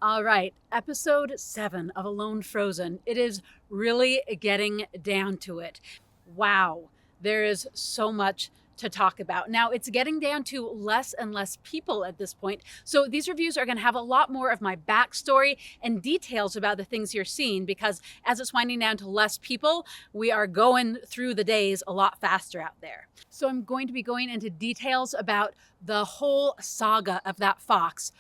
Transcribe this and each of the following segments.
All right, episode 7 of Alone Frozen. It is really getting down to it. Wow, there is so much to talk about. Now, it's getting down to less and less people at this point. So, these reviews are going to have a lot more of my backstory and details about the things you're seeing because as it's winding down to less people, we are going through the days a lot faster out there. So, I'm going to be going into details about the whole saga of that fox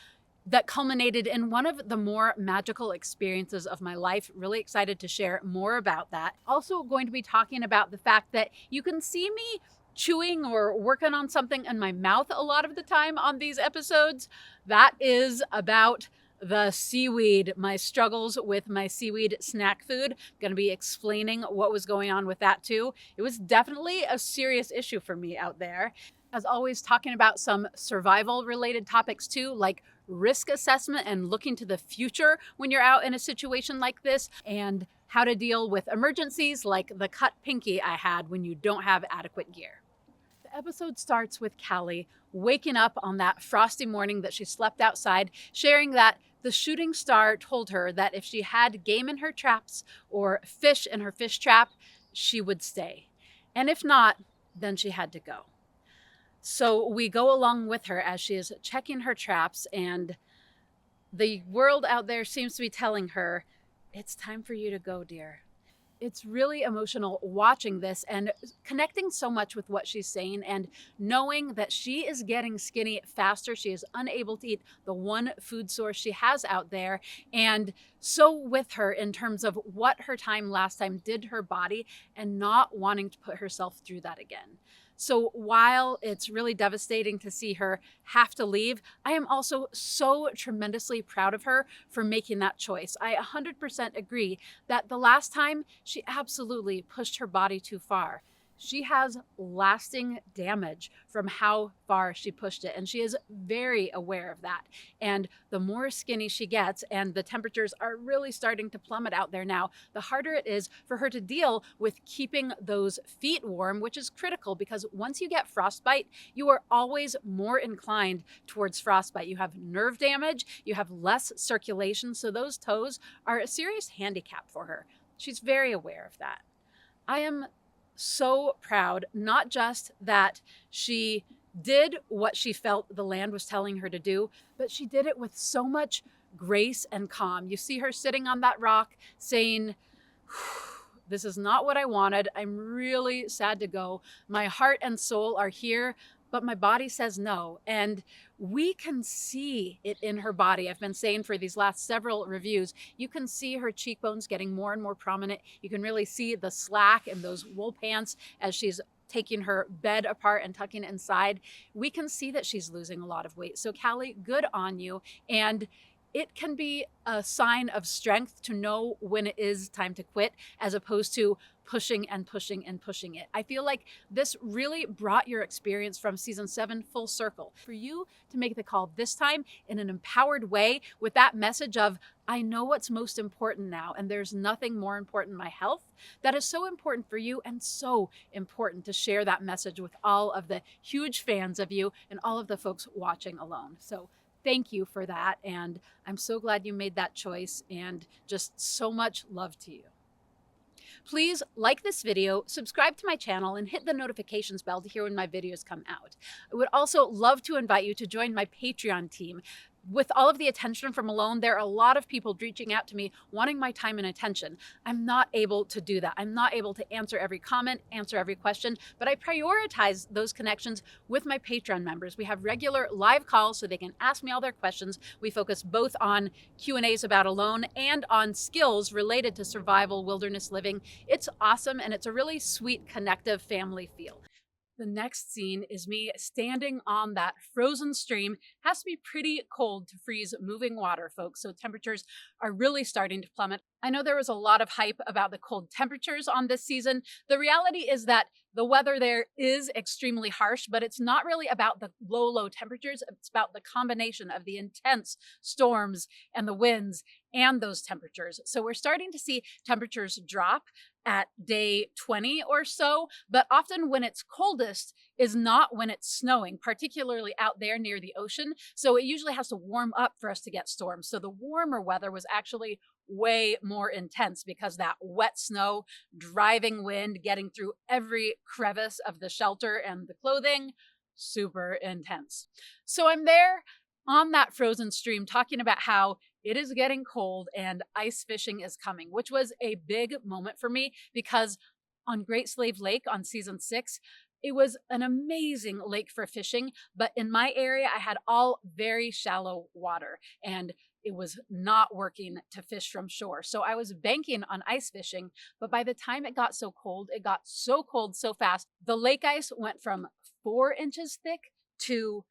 that culminated in one of the more magical experiences of my life. Really excited to share more about that. Also going to be talking about the fact that you can see me chewing or working on something in my mouth a lot of the time on these episodes. That is about the seaweed, my struggles with my seaweed snack food. Going to be explaining what was going on with that too. It was definitely a serious issue for me out there. As always, talking about some survival related topics too, like risk assessment and looking to the future when you're out in a situation like this, and how to deal with emergencies like the cut pinky I had when you don't have adequate gear. The episode starts with Callie waking up on that frosty morning that she slept outside, sharing that the shooting star told her that if she had game in her traps or fish in her fish trap, she would stay. And if not, then she had to go. So we go along with her as she is checking her traps, and the world out there seems to be telling her, it's time for you to go, dear. It's really emotional watching this and connecting so much with what she's saying and knowing that she is getting skinny faster. She is unable to eat the one food source she has out there. And so with her in terms of what her time last time did to her body and not wanting to put herself through that again. So while it's really devastating to see her have to leave, I am also so tremendously proud of her for making that choice. I 100% agree that the last time she absolutely pushed her body too far. She has lasting damage from how far she pushed it, and she is very aware of that. And the more skinny she gets, and the temperatures are really starting to plummet out there now, the harder it is for her to deal with keeping those feet warm, which is critical because once you get frostbite, you are always more inclined towards frostbite. You have nerve damage, you have less circulation, so those toes are a serious handicap for her. She's very aware of that. I am so proud, not just that she did what she felt the land was telling her to do, but she did it with so much grace and calm. You see her sitting on that rock saying, this is not what I wanted. I'm really sad to go. My heart and soul are here, but my body says no. And we can see it in her body. I've been saying for these last several reviews, you can see her cheekbones getting more and more prominent. You can really see the slack in those wool pants as she's taking her bed apart and tucking it inside. We can see that she's losing a lot of weight. So Callie, good on you. And it can be a sign of strength to know when it is time to quit, as opposed to pushing and pushing and pushing it. I feel like this really brought your experience from season 7 full circle. For you to make the call this time in an empowered way with that message of, I know what's most important now, and there's nothing more important than my health. That is so important for you and so important to share that message with all of the huge fans of you and all of the folks watching alone. So thank you for that. And I'm so glad you made that choice, and just so much love to you. Please like this video, subscribe to my channel, and hit the notifications bell to hear when my videos come out. I would also love to invite you to join my Patreon team. With all of the attention from Alone, there are a lot of people reaching out to me wanting my time and attention. I'm not able to do that. I'm not able to answer every comment, answer every question, but I prioritize those connections with my Patreon members. We have regular live calls so they can ask me all their questions. We focus both on Q&As about Alone and on skills related to survival, wilderness living. It's awesome, and it's a really sweet, connective family feel. The next scene is me standing on that frozen stream. Has to be pretty cold to freeze moving water, folks, so temperatures are really starting to plummet. I know there was a lot of hype about the cold temperatures on this season. The reality is that the weather there is extremely harsh, but it's not really about the low temperatures. It's about the combination of the intense storms and the winds and those temperatures. So we're starting to see temperatures drop at day 20 or so, but often when it's coldest is not when it's snowing, particularly out there near the ocean. So it usually has to warm up for us to get storms. So the warmer weather was actually way more intense because that wet snow, driving wind, getting through every crevice of the shelter and the clothing, super intense. So I'm there on that frozen stream talking about how it is getting cold and ice fishing is coming, which was a big moment for me because on Great Slave Lake on season 6, it was an amazing lake for fishing, but in my area, I had all very shallow water and it was not working to fish from shore. So I was banking on ice fishing, but by the time it got so cold, it got so cold so fast. The lake ice went from 4 inches thick to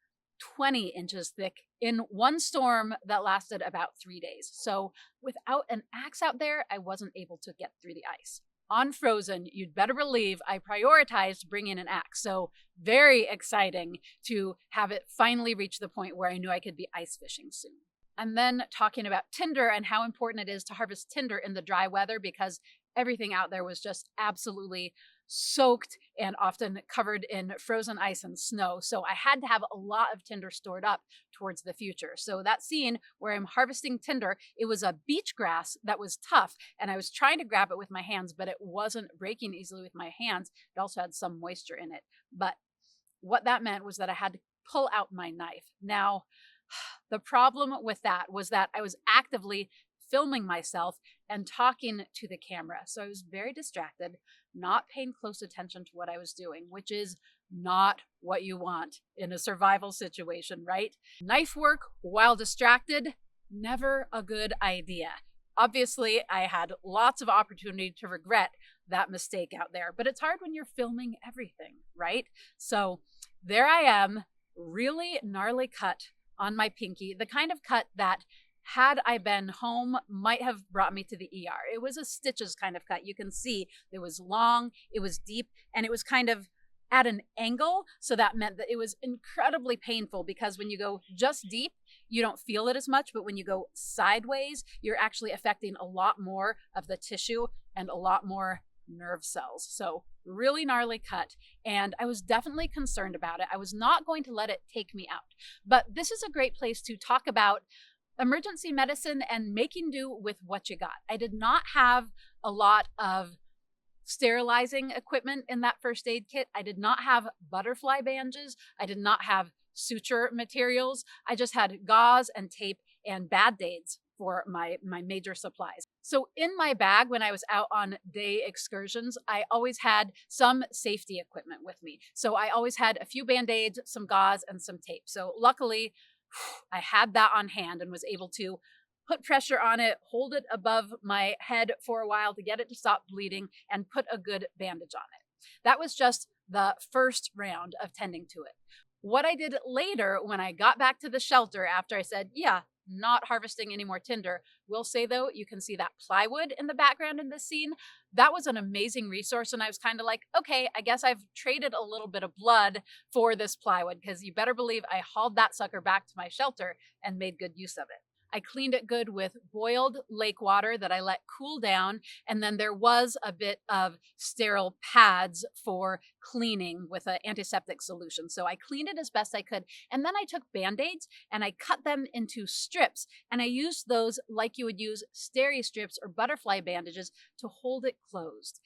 20 inches thick in one storm that lasted about 3 days. So without an axe out there, I wasn't able to get through the ice. On Frozen, you'd better believe I prioritized bringing an axe. So very exciting to have it finally reach the point where I knew I could be ice fishing soon. And then talking about tinder and how important it is to harvest tinder in the dry weather because everything out there was just absolutely soaked and often covered in frozen ice and snow. So I had to have a lot of tinder stored up towards the future. So that scene where I'm harvesting tinder, it was a beach grass that was tough and I was trying to grab it with my hands, but it wasn't breaking easily with my hands. It also had some moisture in it. But what that meant was that I had to pull out my knife. Now, the problem with that was that I was actively filming myself and talking to the camera. So I was very distracted, not paying close attention to what I was doing, which is not what you want in a survival situation, right? Knife work while distracted, never a good idea. Obviously, I had lots of opportunity to regret that mistake out there, but it's hard when you're filming everything, right? So there I am, really gnarly cut on my pinky, the kind of cut that had I been home might have brought me to the ER. It was a stitches kind of cut. You can see it was long, it was deep, and it was kind of at an angle. So that meant that it was incredibly painful because when you go just deep, you don't feel it as much. But when you go sideways, you're actually affecting a lot more of the tissue and a lot more nerve cells. So really gnarly cut. And I was definitely concerned about it. I was not going to let it take me out. But this is a great place to talk about emergency medicine and making do with what you got. I did not have a lot of sterilizing equipment in that first aid kit. I did not have butterfly bandages. I did not have suture materials. I just had gauze and tape and Band-Aids for my major supplies. So in my bag when I was out on day excursions, I always had some safety equipment with me. So I always had a few Band-Aids, some gauze, and some tape. So luckily, I had that on hand and was able to put pressure on it, hold it above my head for a while to get it to stop bleeding, and put a good bandage on it. That was just the first round of tending to it. What I did later when I got back to the shelter after I said, yeah, not harvesting any more tinder. Will say though, you can see that plywood in the background in this scene. That was an amazing resource. And I was kind of like, okay, I guess I've traded a little bit of blood for this plywood because you better believe I hauled that sucker back to my shelter and made good use of it. I cleaned it good with boiled lake water that I let cool down. And then there was a bit of sterile pads for cleaning with an antiseptic solution. So I cleaned it as best I could. And then I took Band-Aids and I cut them into strips. And I used those like you would use steri strips or butterfly bandages to hold it closed.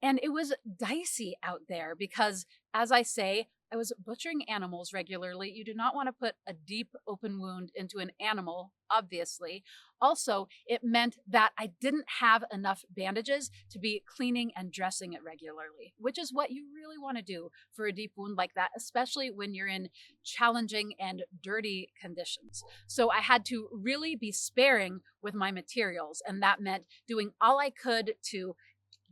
And it was dicey out there because, as I say, I was butchering animals regularly. You do not want to put a deep open wound into an animal, obviously. Also, it meant that I didn't have enough bandages to be cleaning and dressing it regularly, which is what you really want to do for a deep wound like that, especially when you're in challenging and dirty conditions. So I had to really be sparing with my materials, and that meant doing all I could to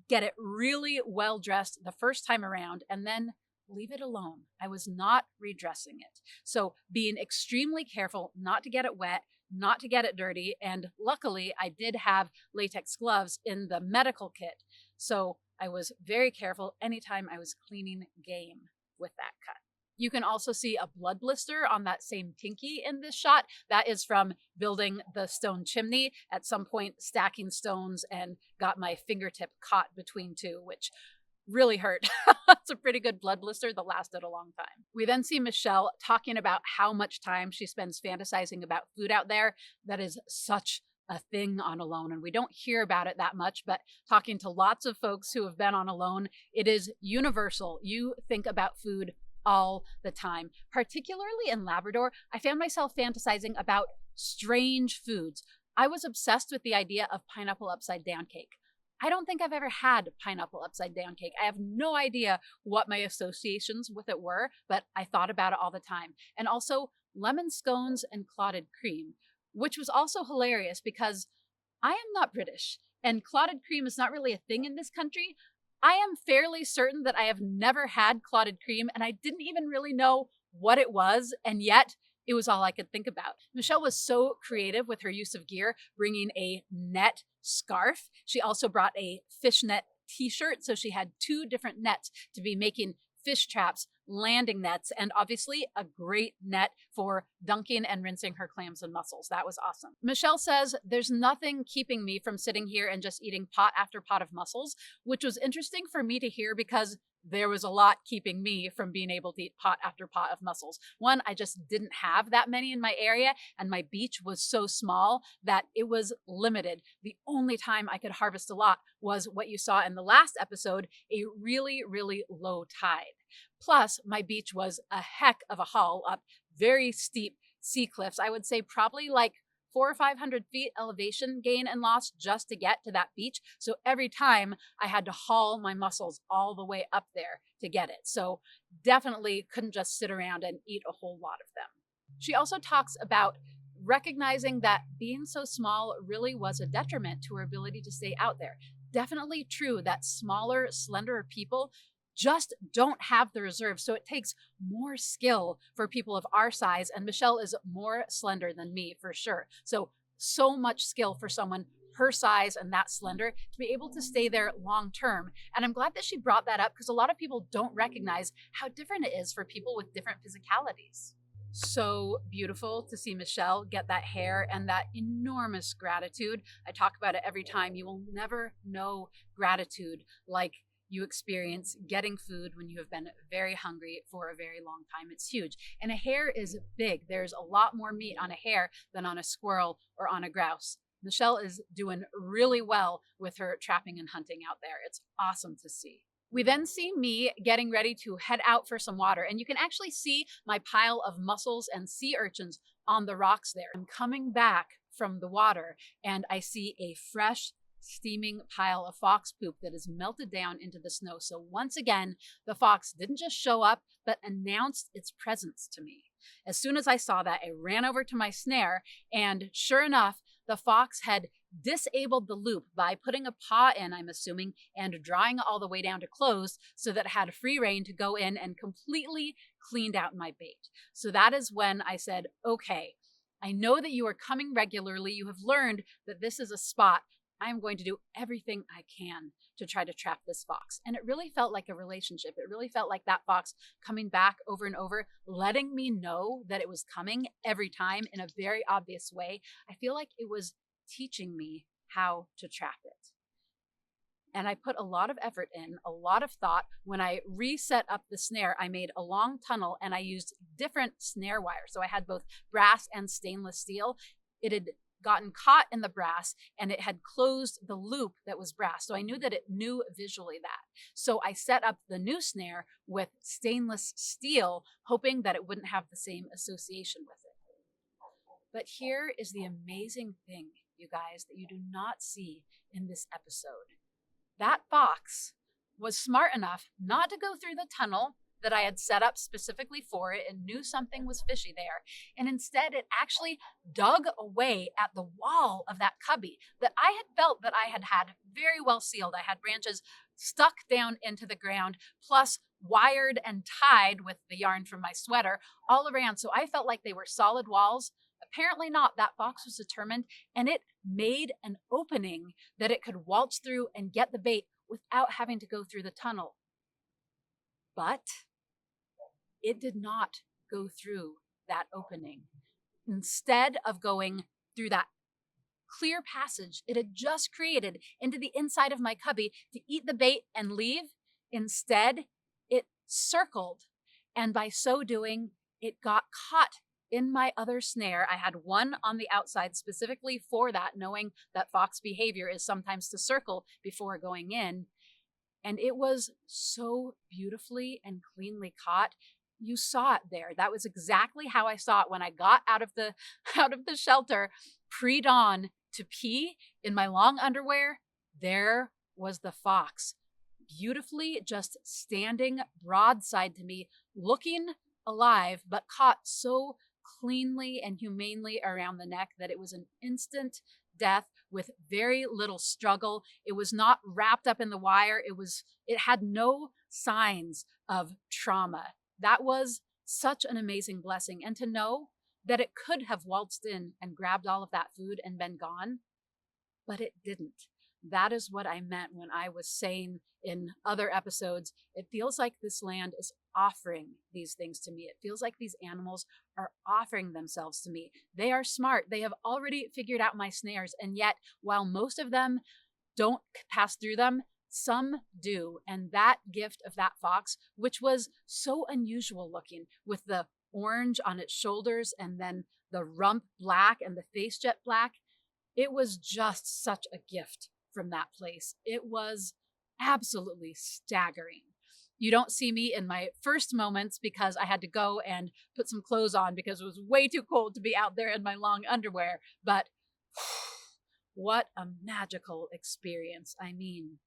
get it really well dressed the first time around and then leave it alone. I was not redressing it. So being extremely careful not to get it wet, not to get it dirty. And luckily, I did have latex gloves in the medical kit. So I was very careful anytime I was cleaning game with that cut. You can also see a blood blister on that same Tinky in this shot. That is from building the stone chimney. At some point, stacking stones and got my fingertip caught between two, which really hurt. It's a pretty good blood blister that lasted a long time. We then see Michelle talking about how much time she spends fantasizing about food out there. That is such a thing on Alone, and we don't hear about it that much, but talking to lots of folks who have been on Alone, it is universal. You think about food all the time. Particularly in Labrador, I found myself fantasizing about strange foods. I was obsessed with the idea of pineapple upside down cake. I don't think I've ever had pineapple upside down cake. I have no idea what my associations with it were, but I thought about it all the time. And also lemon scones and clotted cream, which was also hilarious because I am not British and clotted cream is not really a thing in this country. I am fairly certain that I have never had clotted cream and I didn't even really know what it was, and yet it was all I could think about. Michelle was so creative with her use of gear, bringing a net scarf. She also brought a fishnet t-shirt, so she had two different nets to be making fish traps, landing nets, and obviously a great net for dunking and rinsing her clams and mussels. That was awesome. Michelle says, there's nothing keeping me from sitting here and just eating pot after pot of mussels, which was interesting for me to hear because there was a lot keeping me from being able to eat pot after pot of mussels. One, I just didn't have that many in my area, and my beach was so small that it was limited. The only time I could harvest a lot was what you saw in the last episode, a really, really low tide. Plus, my beach was a heck of a haul up very steep sea cliffs. I would say probably like 400 or 500 feet elevation gain and loss just to get to that beach. So every time I had to haul my mussels all the way up there to get it. So definitely couldn't just sit around and eat a whole lot of them. She also talks about recognizing that being so small really was a detriment to her ability to stay out there. Definitely true that smaller, slenderer people just don't have the reserve. So it takes more skill for people of our size. And Michelle is more slender than me for sure. So much skill for someone her size and that slender to be able to stay there long term. And I'm glad that she brought that up because a lot of people don't recognize how different it is for people with different physicalities. So beautiful to see Michelle get that hair and that enormous gratitude. I talk about it every time. You will never know gratitude like you experience getting food when you have been very hungry for a very long time. It's huge. And a hare is big. There's a lot more meat on a hare than on a squirrel or on a grouse. Michelle is doing really well with her trapping and hunting out there. It's awesome to see. We then see me getting ready to head out for some water, and you can actually see my pile of mussels and sea urchins on the rocks there. I'm coming back from the water and I see a fresh steaming pile of fox poop that is melted down into the snow. So once again, the fox didn't just show up, but announced its presence to me. As soon as I saw that, I ran over to my snare, and sure enough, the fox had disabled the loop by putting a paw in, I'm assuming, and drawing it all the way down to closed so that it had free rein to go in and completely cleaned out my bait. So that is when I said, okay, I know that you are coming regularly. You have learned that this is a spot. I am going to do everything I can to try to trap this fox. And it really felt like a relationship. It really felt like that fox coming back over and over, letting me know that it was coming every time in a very obvious way. I feel like it was teaching me how to trap it. And I put a lot of effort in, a lot of thought. When I reset up the snare, I made a long tunnel and I used different snare wire. So I had both brass and stainless steel. It had gotten caught in the brass and it had closed the loop that was brass. So I knew that it knew visually that. So I set up the new snare with stainless steel, hoping that it wouldn't have the same association with it. But here is the amazing thing, you guys, that you do not see in this episode. That fox was smart enough not to go through the tunnel that I had set up specifically for it and knew something was fishy there. And instead, it actually dug away at the wall of that cubby that I had felt that I had had very well sealed. I had branches stuck down into the ground, plus wired and tied with the yarn from my sweater all around. So I felt like they were solid walls, Apparently not. That fox was determined, and it made an opening that it could waltz through and get the bait without having to go through the tunnel. But it did not go through that opening. Instead of going through that clear passage it had just created into the inside of my cubby to eat the bait and leave, instead, it circled. And by so doing, it got caught in my other snare. I had one on the outside specifically for that, knowing that fox behavior is sometimes to circle before going in. And it was so beautifully and cleanly caught. You saw it there. That was exactly how I saw it when I got out of the shelter pre-dawn to pee in my long underwear. There was the fox, beautifully just standing broadside to me, looking alive, but caught so cleanly and humanely around the neck that it was an instant death with very little struggle. It was not wrapped up in the wire. It had no signs of trauma. That was such an amazing blessing. And to know that it could have waltzed in and grabbed all of that food and been gone, but it didn't. That is what I meant when I was saying in other episodes, it feels like this land is offering these things to me. It feels like these animals are offering themselves to me. They are smart. They have already figured out my snares. And yet, while most of them don't pass through them, some do. And that gift of that fox, which was so unusual looking with the orange on its shoulders and then the rump black and the face jet black, it was just such a gift from that place. It was absolutely staggering. You don't see me in my first moments because I had to go and put some clothes on because it was way too cold to be out there in my long underwear. But what a magical experience. I mean,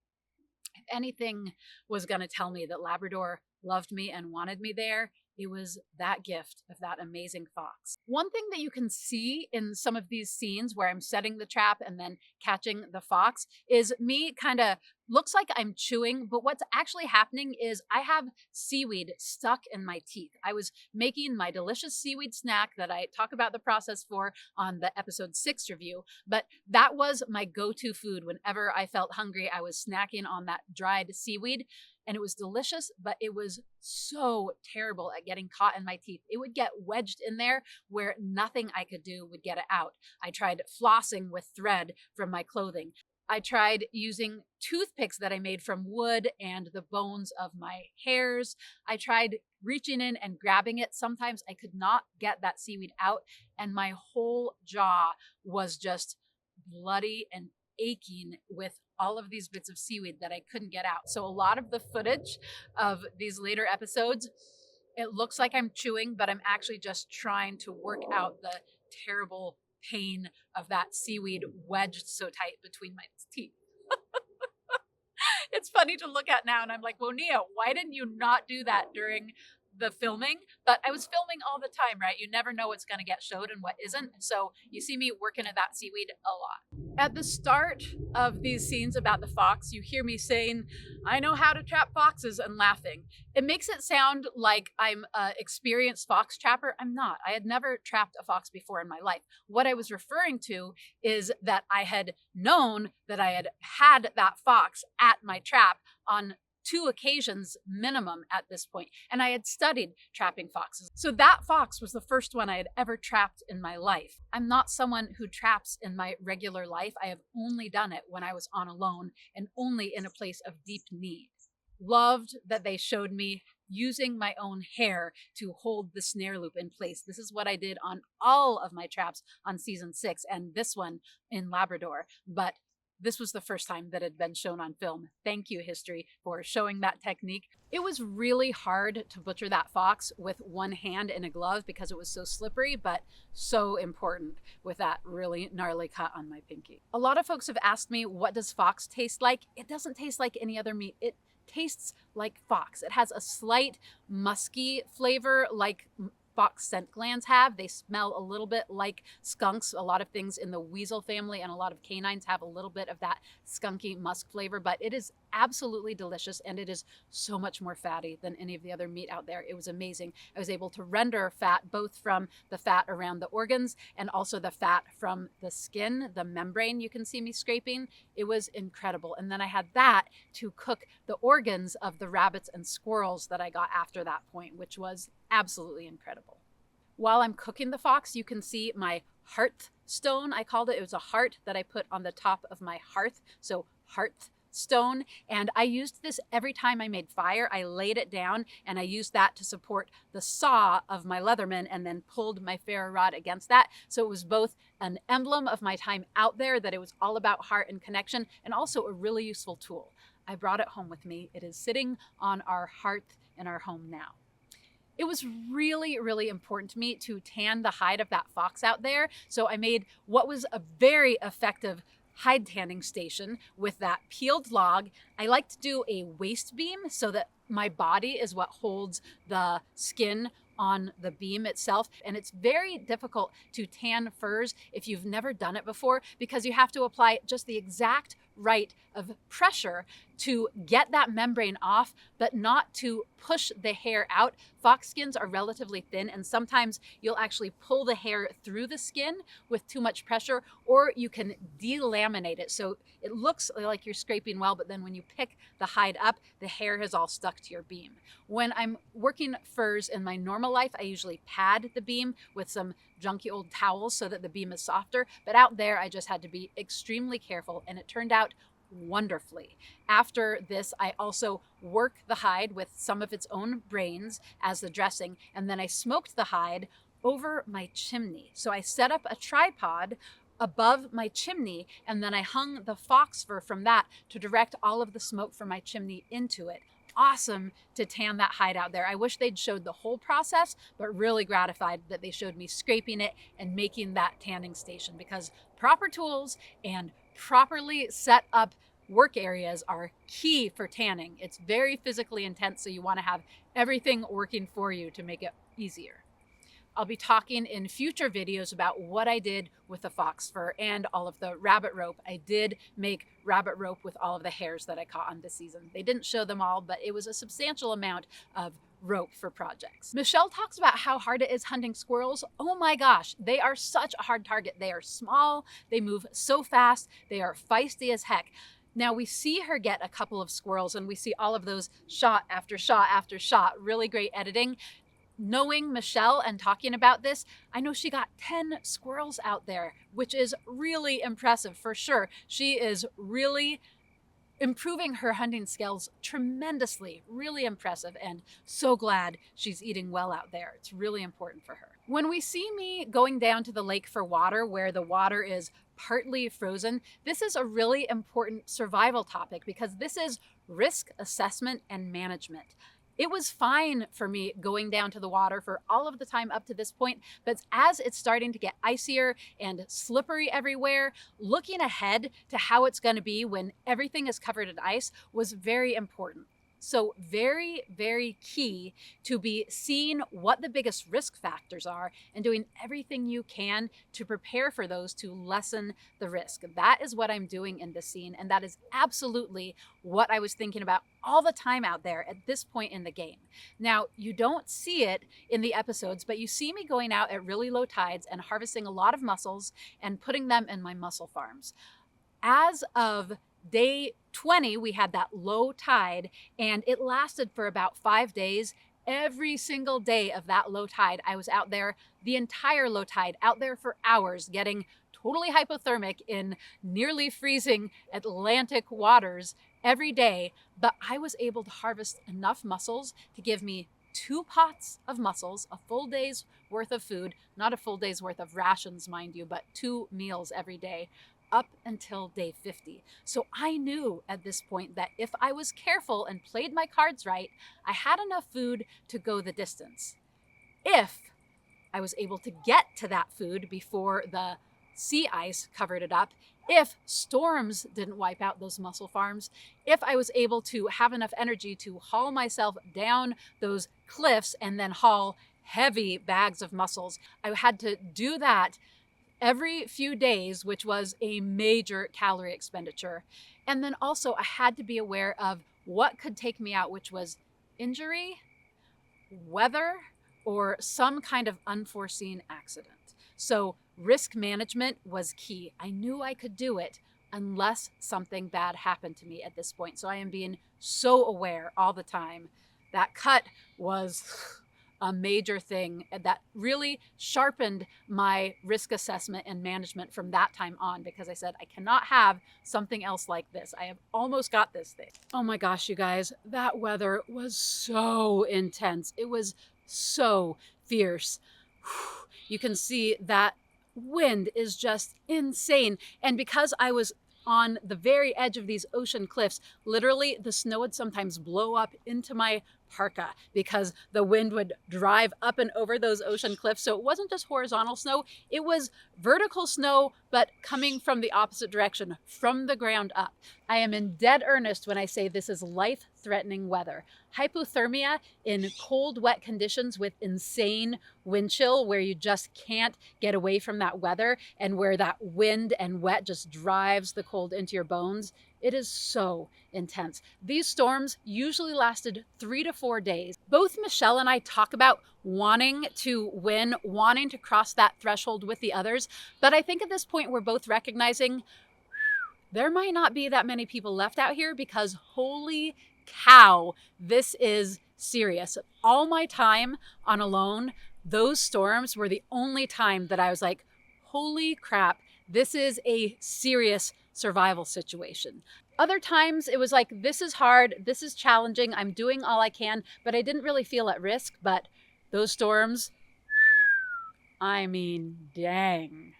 if anything was going to tell me that Labrador loved me and wanted me there, it was that gift of that amazing fox. One thing that you can see in some of these scenes where I'm setting the trap and then catching the fox is me kind of looks like I'm chewing, but what's actually happening is I have seaweed stuck in my teeth. I was making my delicious seaweed snack that I talk about the process for on the episode 6 review, but that was my go-to food whenever I felt hungry. I was snacking on that dried seaweed. And it was delicious, but it was so terrible at getting caught in my teeth. It would get wedged in there where nothing I could do would get it out. I tried flossing with thread from my clothing. I tried using toothpicks that I made from wood and the bones of my hairs. I tried reaching in and grabbing it. Sometimes I could not get that seaweed out, and my whole jaw was just bloody and aching with all of these bits of seaweed that I couldn't get out. So a lot of the footage of these later episodes, it looks like I'm chewing, but I'm actually just trying to work out the terrible pain of that seaweed wedged so tight between my teeth. It's funny to look at now, and I'm like, Woniya, why didn't you not do that during the filming? But I was filming all the time, right? You never know what's going to get showed and what isn't. So you see me working at that seaweed a lot. At the start of these scenes about the fox, you hear me saying, I know how to trap foxes, and laughing. It makes it sound like I'm an experienced fox trapper. I'm not. I had never trapped a fox before in my life. What I was referring to is that I had known that I had that fox at my trap on 2 occasions minimum at this point, and I had studied trapping foxes. So that fox was the first one I had ever trapped in my life. I'm not someone who traps in my regular life. I have only done it when I was on alone and only in a place of deep need. Loved that they showed me using my own hair to hold the snare loop in place. This is what I did on all of my traps on season 6 and this one in Labrador, but this was the first time that had been shown on film. Thank you, history, for showing that technique. It was really hard to butcher that fox with one hand in a glove because it was so slippery, but so important with that really gnarly cut on my pinky. A lot of folks have asked me, what does fox taste like? It doesn't taste like any other meat. It tastes like fox. It has a slight musky flavor, like fox scent glands have. They smell a little bit like skunks. A lot of things in the weasel family and a lot of canines have a little bit of that skunky musk flavor, but it is absolutely delicious, and it is so much more fatty than any of the other meat out there. It was amazing. I was able to render fat both from the fat around the organs and also the fat from the skin, the membrane you can see me scraping. It was incredible. And then I had that to cook the organs of the rabbits and squirrels that I got after that point, which was absolutely incredible. While I'm cooking the fox, you can see my hearth stone, I called it. It was a heart that I put on the top of my hearth. So hearth stone. And I used this every time I made fire. I laid it down and I used that to support the saw of my Leatherman and then pulled my ferro rod against that. So it was both an emblem of my time out there, that it was all about heart and connection, and also a really useful tool. I brought it home with me. It is sitting on our hearth in our home now. It was really, really important to me to tan the hide of that fox out there. So I made what was a very effective hide tanning station with that peeled log. I like to do a waist beam so that my body is what holds the skin on the beam itself. And it's very difficult to tan furs if you've never done it before, because you have to apply just the exact right of pressure to get that membrane off, but not to push the hair out. Fox skins are relatively thin, and sometimes you'll actually pull the hair through the skin with too much pressure, or you can delaminate it. So it looks like you're scraping well, but then when you pick the hide up, the hair has all stuck to your beam. When I'm working furs in my normal life, I usually pad the beam with some junky old towels so that the beam is softer. But out there, I just had to be extremely careful, and it turned out wonderfully. After this, I also work the hide with some of its own brains as the dressing, and then I smoked the hide over my chimney. So I set up a tripod above my chimney, and then I hung the fox fur from that to direct all of the smoke from my chimney into it. Awesome to tan that hide out there. I wish they'd showed the whole process, but really gratified that they showed me scraping it and making that tanning station, because proper tools and properly set up work areas are key for tanning. It's very physically intense, so you want to have everything working for you to make it easier. I'll be talking in future videos about what I did with the fox fur and all of the rabbit rope. I did make rabbit rope with all of the hares that I caught on this season. They didn't show them all, but it was a substantial amount of rope for projects. Michelle talks about how hard it is hunting squirrels. Oh my gosh, they are such a hard target. They are small, they move so fast, they are feisty as heck. Now we see her get a couple of squirrels, and we see all of those shot after shot after shot. Really great editing. Knowing Michelle and talking about this, I know she got 10 squirrels out there, which is really impressive for sure. She is really improving her hunting skills tremendously. Really impressive, and so glad she's eating well out there. It's really important for her. When we see me going down to the lake for water, where the water is partly frozen, this is a really important survival topic, because this is risk assessment and management. It was fine for me going down to the water for all of the time up to this point, but as it's starting to get icier and slippery everywhere, looking ahead to how it's going to be when everything is covered in ice was very important. So very, very key to be seeing what the biggest risk factors are and doing everything you can to prepare for those to lessen the risk. That is what I'm doing in this scene, and that is absolutely what I was thinking about all the time out there at this point in the game. Now, you don't see it in the episodes, but you see me going out at really low tides and harvesting a lot of mussels and putting them in my mussel farms. As of day 20, we had that low tide, and it lasted for about 5 days. Every single day of that low tide, I was out there, the entire low tide, out there for hours, getting totally hypothermic in nearly freezing Atlantic waters every day. But I was able to harvest enough mussels to give me 2 pots of mussels, a full day's worth of food, not a full day's worth of rations, mind you, but 2 meals every day, up until day 50. So I knew at this point that if I was careful and played my cards right, I had enough food to go the distance. If I was able to get to that food before the sea ice covered it up, if storms didn't wipe out those mussel farms, if I was able to have enough energy to haul myself down those cliffs and then haul heavy bags of mussels. I had to do that every few days, which was a major calorie expenditure. And then also I had to be aware of what could take me out, which was injury, weather, or some kind of unforeseen accident. So risk management was key. I knew I could do it unless something bad happened to me at this point. So I am being so aware all the time. That cut was a major thing that really sharpened my risk assessment and management from that time on, because I said, I cannot have something else like this. I have almost got this thing. Oh my gosh, you guys, that weather was so intense. It was so fierce. You can see that wind is just insane. And because I was on the very edge of these ocean cliffs, literally the snow would sometimes blow up into my parka because the wind would drive up and over those ocean cliffs. So it wasn't just horizontal snow, it was vertical snow, but coming from the opposite direction, from the ground up. I am in dead earnest when I say this is life-threatening weather. Hypothermia in cold, wet conditions with insane wind chill where you just can't get away from that weather and where that wind and wet just drives the cold into your bones. It is so intense. These storms usually lasted 3 to 4 days. Both Michelle and I talk about wanting to win, wanting to cross that threshold with the others. But I think at this point, we're both recognizing there might not be that many people left out here, because holy cow, this is serious. All my time on Alone, those storms were the only time that I was like, holy crap, this is a serious survival situation. Other times it was like, this is hard, this is challenging, I'm doing all I can, but I didn't really feel at risk. But those storms, I mean, dang.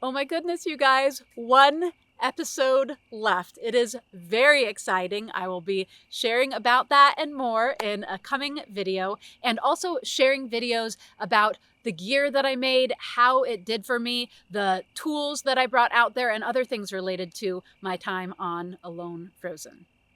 Oh my goodness, you guys, one episode left. It is very exciting. I will be sharing about that and more in a coming video, and also sharing videos about the gear that I made, how it did for me, the tools that I brought out there, and other things related to my time on Alone Frozen.